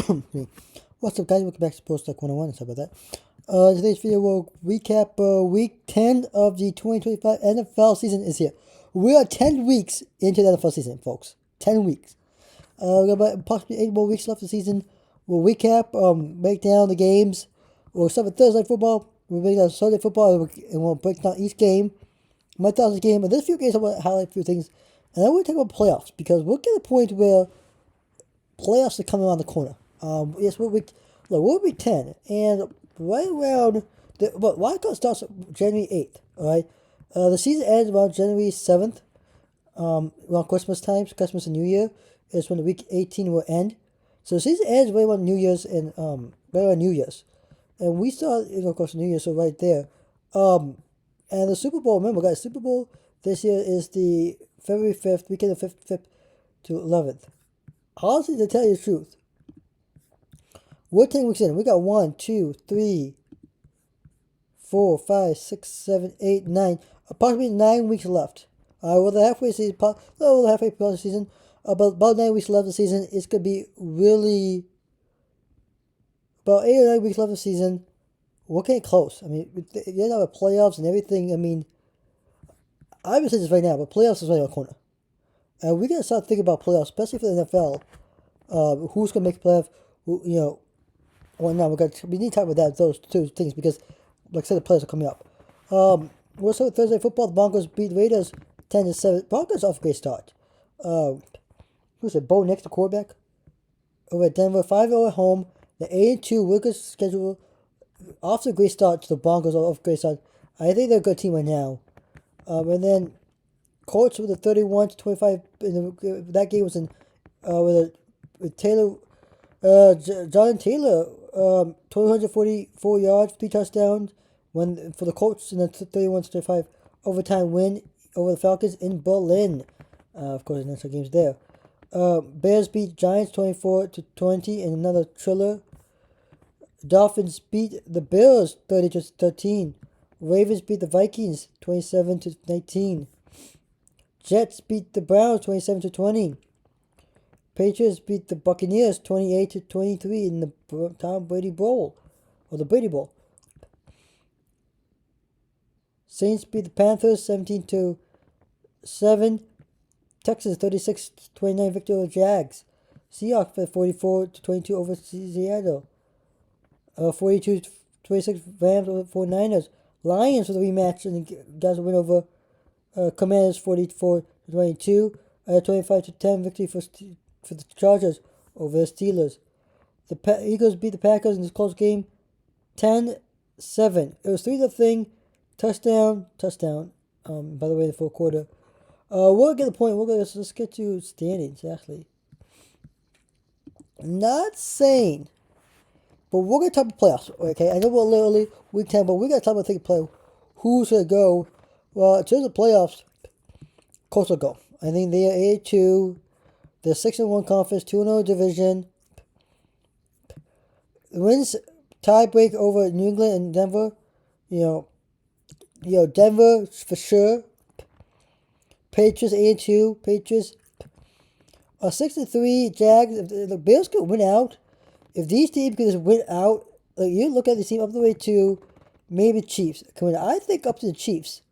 What's up, guys? Welcome back to Sports Talk 101 and stuff like that. Today's video will recap week 10 of the 2025 NFL season is here. We are 10 weeks into the NFL season, folks. 10 weeks. We got about approximately 8 more weeks left of the season. We'll recap, break down the games. We'll start with Thursday football. We'll break down Sunday football, and we'll break down each game. My thoughts on the game. And there's a few games I want to highlight a few things. And I want to talk about playoffs because we'll get a point where playoffs are coming around the corner. Yes, we're week 10, and right around but wild card starts January 8th. All right, the season ends around January 7th. Around Christmas times, Christmas and New Year is when the week 18 will end. So the season ends right around New Year's and right around New Year's, and we start of course New Year's, so right there. And the Super Bowl. Remember, guys, Super Bowl this year is the February 5th, weekend of 5th to 11th. Honestly, to tell you the truth, we're 10 weeks in. We got 1, 2, 3, 4, 5, 6, 7, 8, 9. Approximately 9 weeks left. We're the halfway season, the halfway part of the season. About 9 weeks left of the season. It's going to be really about 8 or 9 weeks left of the season. We're getting close. I mean, you know, the playoffs and everything. I mean, I haven't said this right now, but playoffs is right around the corner. And we got to start thinking about playoffs, especially for the NFL. Who's going to make the playoff? Well, now we need to talk about those two things because, like I said, the players are coming up. We'll start with Thursday football. The Broncos beat the Raiders 10-7. Broncos off a great start. Who's it? Bo Nix, the quarterback, over at Denver, 5-0 at home. The 8-2 Wiggins schedule off to a great start to the Broncos off a great start. I think they're a good team right now. And then Colts with a 31-25. That game was in with Taylor. Jonathan Taylor, 244 yards, 3 touchdowns, for the Colts in the 31-25 overtime win over the Falcons in Berlin. Of course, the next game's there. Bears beat Giants 24-20 in another thriller. Dolphins beat the Bills 30-13. Ravens beat the Vikings 27-19. Jets beat the Browns 27-20. Patriots beat the Buccaneers 28-23 in the Tom Brady Bowl, or the Brady Bowl. Saints beat the Panthers 17-7. Texas 36-29 victory over Jags. Seahawks 44-22 over Seattle. 42-26 Rams over 49ers. Lions for the rematch and guys win over Commanders 44-22. 25-10 victory for the Chargers over the Steelers. The Eagles beat the Packers in this close game 10-7. It was 3-0. Touchdown. By the way, the fourth quarter. We'll get the point. Let's get to standings, actually. Not saying, but we're going to talk about playoffs, okay? I know we're literally week 10, but we're going to talk about the playoff. Who's going to go? Well, in terms of playoffs, Colts will go. I think they are 8-2. The 6-1 conference, 2-0 division. Wins tiebreak over New England and Denver. Denver for sure. Patriots 8-2. Patriots 6-3. Jags. If the Bills could win out, if these teams could just win out, you look at the team up the way to maybe Chiefs. I think up to the Chiefs.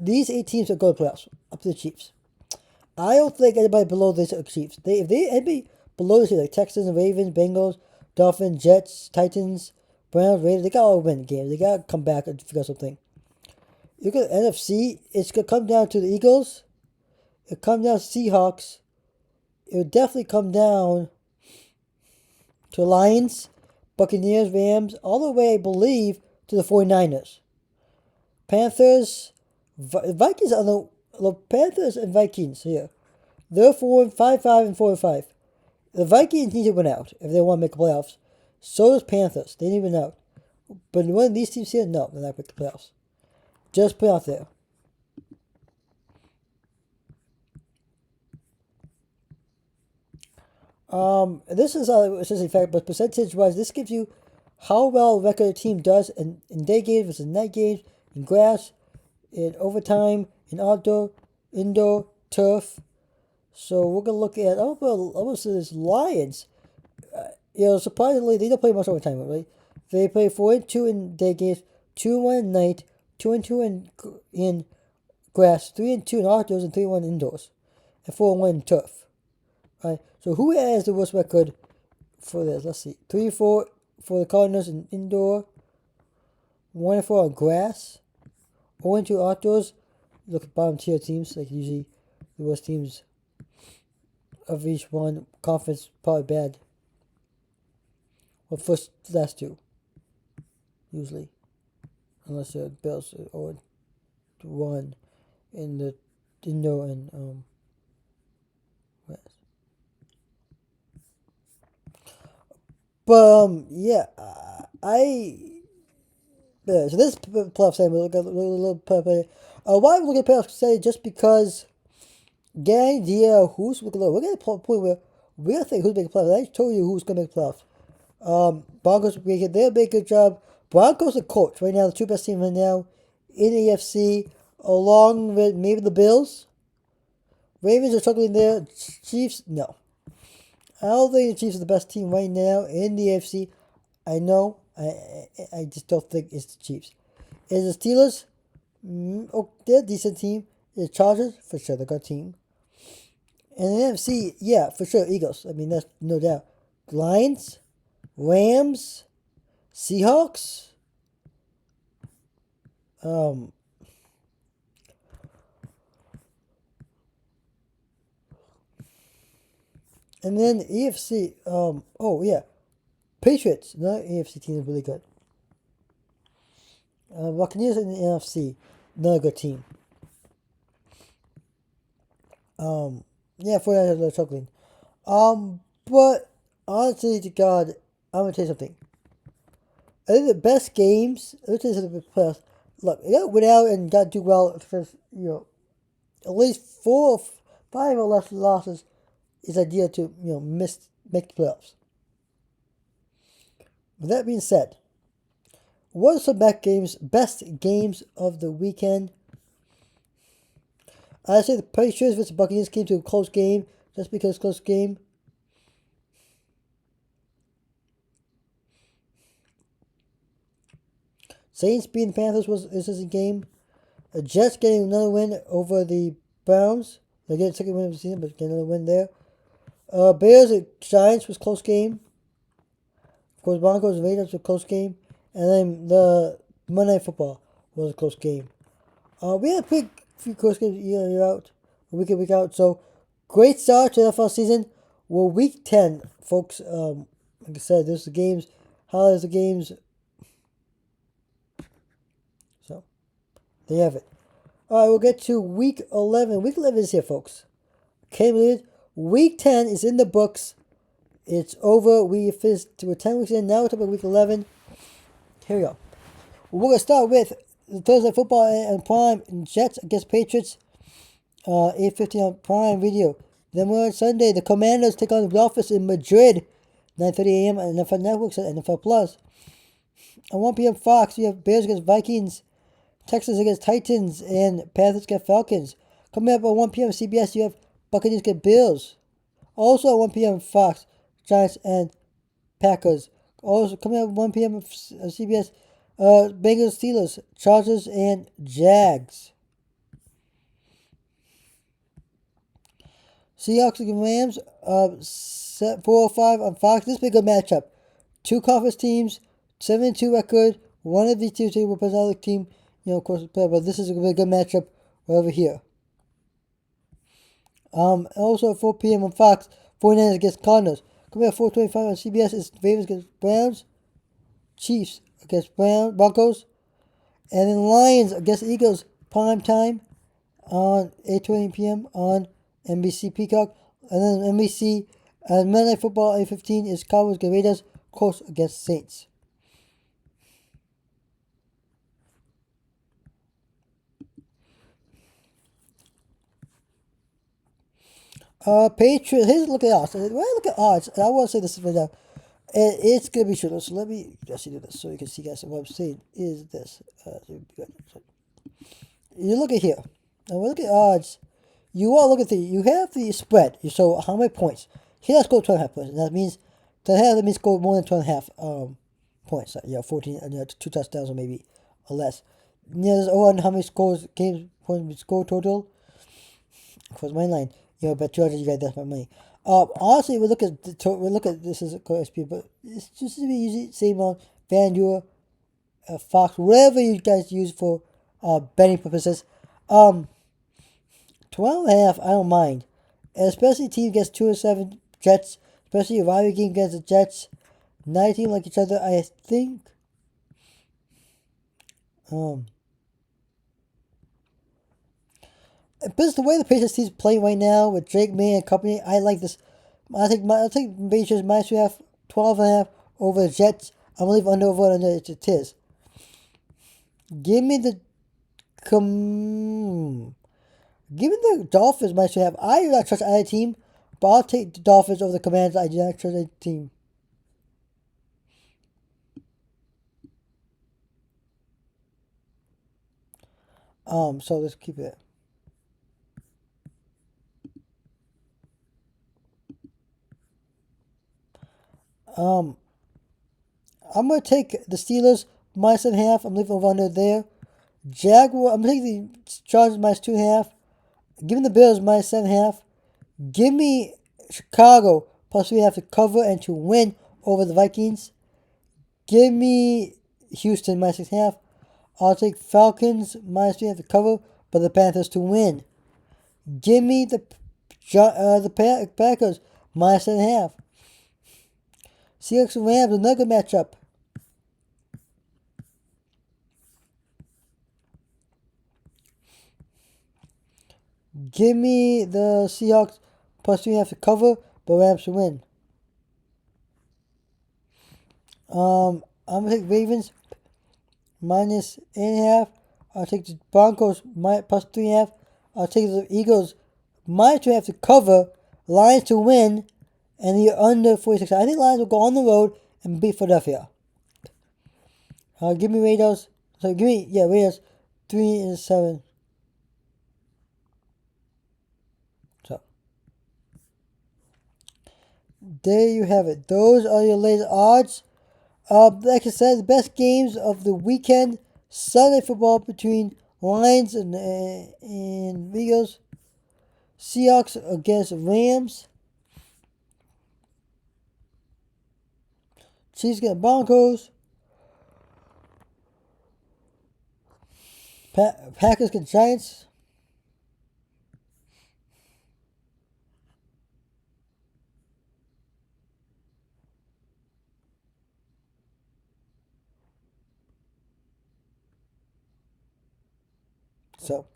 These 8 teams are going to playoffs. Up to the Chiefs. I don't think anybody below this are Chiefs. Anybody below this, like Texans, Ravens, Bengals, Dolphins, Jets, Titans, Browns, Raiders, they got to win games. They got to come back and figure out something. You look at the NFC, it's going to come down to the Eagles. It'll come down to Seahawks. It would definitely come down to Lions, Buccaneers, Rams, all the way, I believe, to the 49ers. Panthers, Vikings are the Panthers and Vikings here. They're 5-5 and 4-5. The Vikings need to win out if they want to make the playoffs. So does Panthers. They need to win out. But one of these teams here, no, they're not going to make the playoffs. Just put it out there. This is essentially fact, but percentage-wise, this gives you how well a record team does in day games versus night games, in grass, in overtime, in indoor, turf. So we're gonna look at. I'm gonna say this Lions. Surprisingly, they don't play much overtime, right? They play 4-2 in day games, 2-1 at night, 2-2 in grass, 3-2 in outdoors, and 3-1 indoors, and 4-1 in turf. Right. So who has the worst record for this? Let's see. 3-4 for the Cardinals in indoor, 1-4 on grass, 0-2 outdoors. Look at bottom tier teams, like usually the worst teams of each one conference probably bad. Well, first last two usually, unless the Bills or one in the indoor and west. But yeah, I yeah, so this playoff segment we look at a little play. Why we look at playoff say just because getting idea who's we're gonna get to a point where we're gonna think who's making playoffs. I told you who's gonna make playoffs. Broncos they'll make a good job. Broncos are coach right now, the two best teams right now in the AFC, along with maybe the Bills. Ravens are struggling there. Chiefs, no. I don't think the Chiefs are the best team right now in the AFC. I know. I just don't think it's the Chiefs. Is the Steelers? Oh, they're a decent team. The Chargers, for sure, they're a good team. And the NFC, yeah, for sure, Eagles. I mean, that's no doubt. Lions, Rams, Seahawks. Um, and then AFC. Oh yeah, Patriots. Another AFC team is really good. Buccaneers in the NFC, another good team. Yeah, 49ers are struggling. But honestly to God, I'm gonna tell you something. I think the best games, let's say the playoffs. Look, you got win out and got to do well for at least 5 or less losses is ideal to make the playoffs. With that being said, what are some best games of the weekend? I say the Patriots versus Buccaneers came to a close game just because close game. Saints beating Panthers is a game. The Jets getting another win over the Browns. They get a second win of the season, but get another win there. Bears and Giants was a close game. Of course, Broncos and Raiders was a close game. And then the Monday Night Football was a close game. We had a big few close games year in year out, week in, week out. So, great start to the NFL season. We're week 10, folks. Like I said, there's the games, highlights the games. So, there you have it. All right, we'll get to week 11. Week 11 is here, folks. Can't believe it. Week 10 is in the books. It's over. We're 10 weeks in. Now we're talking about week 11. Here we go. We're going to start with the Thursday football and Prime Jets against Patriots. 8:50 on Prime Video. Then we're on Sunday. The Commanders take on the Dolphins in Madrid. 9:30 a.m. on NFL Networks and NFL Plus. At 1 p.m. Fox, you have Bears against Vikings, Texans against Titans, and Panthers against Falcons. Coming up at 1 p.m. CBS, you have Buccaneers against Bills. Also at 1 p.m. Fox, Giants and Packers. Also coming up at 1 p.m. CBS, Bengals Steelers, Chargers and Jags. Seahawks against Rams, 4:05 on Fox. This will be a good matchup. Two conference teams, 7-2 record. One of these two teams will represent another team. Of course, but this is a really good matchup right over here. Also at 4 p.m. on Fox, 49ers against Cardinals. Coming at 4:25 on CBS is Ravens against Browns, Chiefs against Broncos, and then Lions against Eagles prime time on 8:20 p.m. on NBC Peacock, and then NBC Monday Night Football 8:15 is Cowboys against Raiders, Colts against Saints. Patriots. Here's a look at odds. When I look at odds, I want to say this right now. It's gonna be true. So let me just do this so you can see, guys. What I'm saying is this. You look at here. Now we look at odds. you are looking at you have the spread. You show how many points. He has scored 12.5 points. And that means that means score more than 12.5 points. 14, 2 touchdowns or maybe or less. There's over how many scores games points score total. Of course, my line. Bet 200. You guys, that's my money. Honestly, we look at this is a SP, but it's just to be easy. Same on FanDuel, Fox, whatever you guys use for betting purposes. 12.5, I don't mind. Especially team gets 2-7 Jets. Especially if rivalry game against the Jets. Neither team like each other, I think. But the way the Patriots team's playing right now with Drake May and company, I like this. I think Patriots minus 12.5 over the Jets. I'm gonna leave under it is. Give me the Give me the Dolphins minus 2.5. I do not trust either team, but I'll take the Dolphins over the Commanders. I do not trust either team. So let's keep it. I'm gonna take the Steelers minus 1.5. I'm leaving over under there. Jaguar. I'm taking the Chargers minus 2.5. Give me the Bills minus 7.5. Give me Chicago plus 3.5 to cover and to win over the Vikings. Give me Houston minus 6.5. I'll take Falcons minus 3.5 to cover, but the Panthers to win. Give me the Packers minus 7.5. Seahawks and Rams, another good matchup. Give me the Seahawks plus 3.5 to cover, but Rams to win. I'm gonna take Ravens minus 8.5. I'll take the Broncos plus 3.5. I'll take the Eagles minus 2.5 to cover, Lions to win, and the under 46. I think Lions will go on the road and beat Philadelphia. Give me Raiders. So give me Raiders 3-7. So there you have it. Those are your latest odds. Like I said, the best games of the weekend. Sunday football between Lions and Eagles. Seahawks against Rams. Chiefs against Broncos. Packers against Giants. So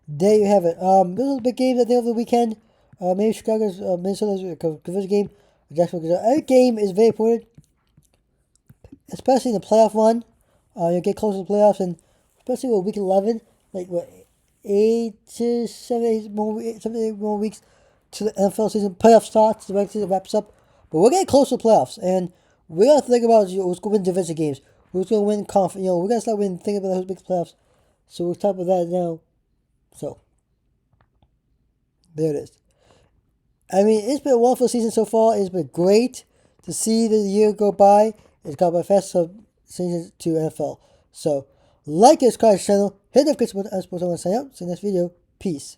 there you have it. Those are the big games at the end of the weekend. Maybe Chicago's Minnesota's conversion game. Every game is very important, especially in the playoff run. You get closer to the playoffs, and especially with week 11, like what 7 more weeks to the NFL season. Playoff starts, the regular season wraps up, but we're getting close to the playoffs, and we gotta think about who's gonna win division games, who's gonna win conference. We gotta start thinking about who's big playoffs. So we'll talk about that now. So there it is. I mean, it's been a wonderful season so far. It's been great to see the year go by. It's gone by fast season to NFL. So, like and subscribe to the channel. Hit the notification button. I'm supposed to sign out. See you next video. Peace.